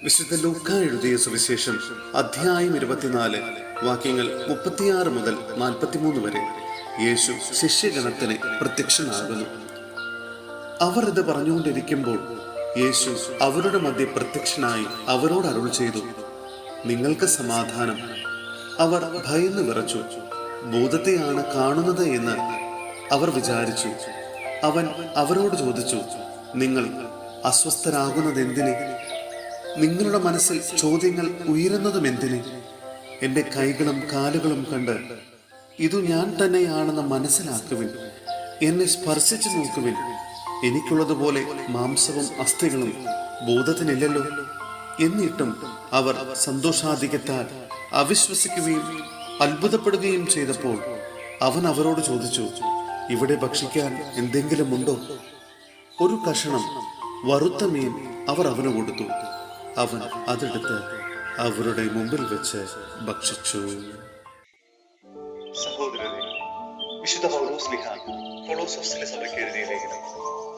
വിശുദ്ധ ലൂക്ക എഴുതിയ സുവിശേഷം അധ്യായം 24 വാക്യങ്ങൾ 36 മുതൽ 43 വരെ. യേശു ശിഷ്യഗണത്തിന് പ്രത്യക്ഷനാകുന്നു. അവർ ഇത് പറഞ്ഞുകൊണ്ടിരിക്കുമ്പോൾ യേശു അവരുടെ മധ്യ പ്രത്യക്ഷനായി അവരോട് അരുൾ ചെയ്തു, നിങ്ങൾക്ക് സമാധാനം. അവർ ഭയന്ന് വിറച്ചു. ഭൂതത്തെയാണ് കാണുന്നത് എന്ന് അവർ വിചാരിച്ചു. അവൻ അവരോട് ചോദിച്ചു, നിങ്ങൾ അസ്വസ്ഥരാകുന്നതെന്തിന്? നിങ്ങളുടെ മനസ്സിൽ ചോദ്യങ്ങൾ ഉയരുന്നതും എന്തിന്? എൻ്റെ കൈകളും കാലുകളും കണ്ട് ഇതു ഞാൻ തന്നെയാണെന്ന് മനസ്സിലാക്കുവിൻ. എന്നെ സ്പർശിച്ചു നോക്കുവിൻ. എനിക്കുള്ളതുപോലെ മാംസവും അസ്ഥികളും ഭൂതത്തിനില്ലല്ലോ. എന്നിട്ടും അവർ സന്തോഷാധിക്യത്താൽ അവിശ്വസിക്കുകയും അത്ഭുതപ്പെടുകയും ചെയ്തപ്പോൾ അവൻ അവരോട് ചോദിച്ചു, ഇവിടെ ഭക്ഷിക്കാൻ എന്തെങ്കിലും ഉണ്ടോ? ഒരു കഷണം വറുത്ത മീൻ അവർ അവന് കൊടുത്തു. അവൻ അതെടുത്ത് അവരുടെ മുമ്പിൽ വെച്ച് ഭക്ഷിച്ചു. സഹോദരരെ, വിശുദ്ധ പൗലോസ്ലീഹ കൊളോസ്സോസിലെ സഭയ്ക്ക് എഴുതിയ ലേഖനം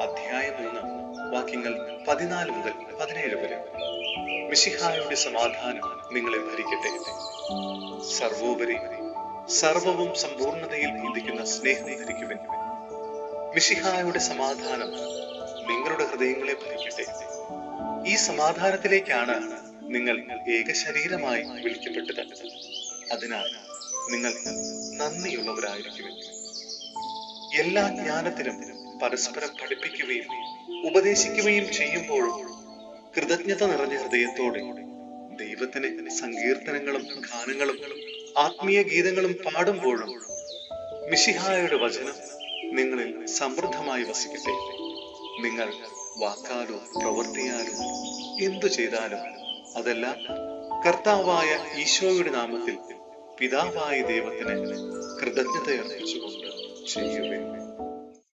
അധ്യായം 3 വാക്യങ്ങൾ 14 മുതൽ 17 വരെ. മിശിഹായുടെ സമാധാനം നിങ്ങളെ ഭരിക്കട്ടെ. സർവോപരി സർവവും സമ്പൂർണതയിൽ ബന്ധിക്കുന്ന സ്നേഹം ധരിക്കുവിൻ. മിശിഹായുടെ സമാധാനം നിങ്ങളുടെ ഹൃദയങ്ങളെ ഭരിക്കട്ടെ. ഈ സമാധാനത്തിലേക്കാണ് നിങ്ങൾ ഏകശരീരമായി വിളിക്കപ്പെട്ടത്. അതിനാൽ നിങ്ങൾ നന്ദിയുള്ളവരായിരിക്കുവിൻ. എല്ലാ ജ്ഞാനത്തിലും പരസ്പരം പഠിപ്പിക്കുകയും ഉപദേശിക്കുകയും ചെയ്യുമ്പോഴും കൃതജ്ഞത നിറഞ്ഞ ഹൃദയത്തോടെ ദൈവത്തിന് സങ്കീർത്തനങ്ങളും ഗാനങ്ങളും ആത്മീയ ഗീതങ്ങളും പാടുമ്പോഴും മിശിഹായുടെ വചനം നിങ്ങളിൽ സമൃദ്ധമായി വസിക്കട്ടെ. നിങ്ങൾ വാക്കാലോ പ്രവൃത്തിയാലോ എന്തു ചെയ്താലും അതെല്ലാം കർത്താവായ ഈശോയുടെ നാമത്തിൽ പിതാവായ ദൈവത്തിന് കൃതജ്ഞത അർപ്പിച്ചുകൊണ്ട് ചെയ്യുവിൻ.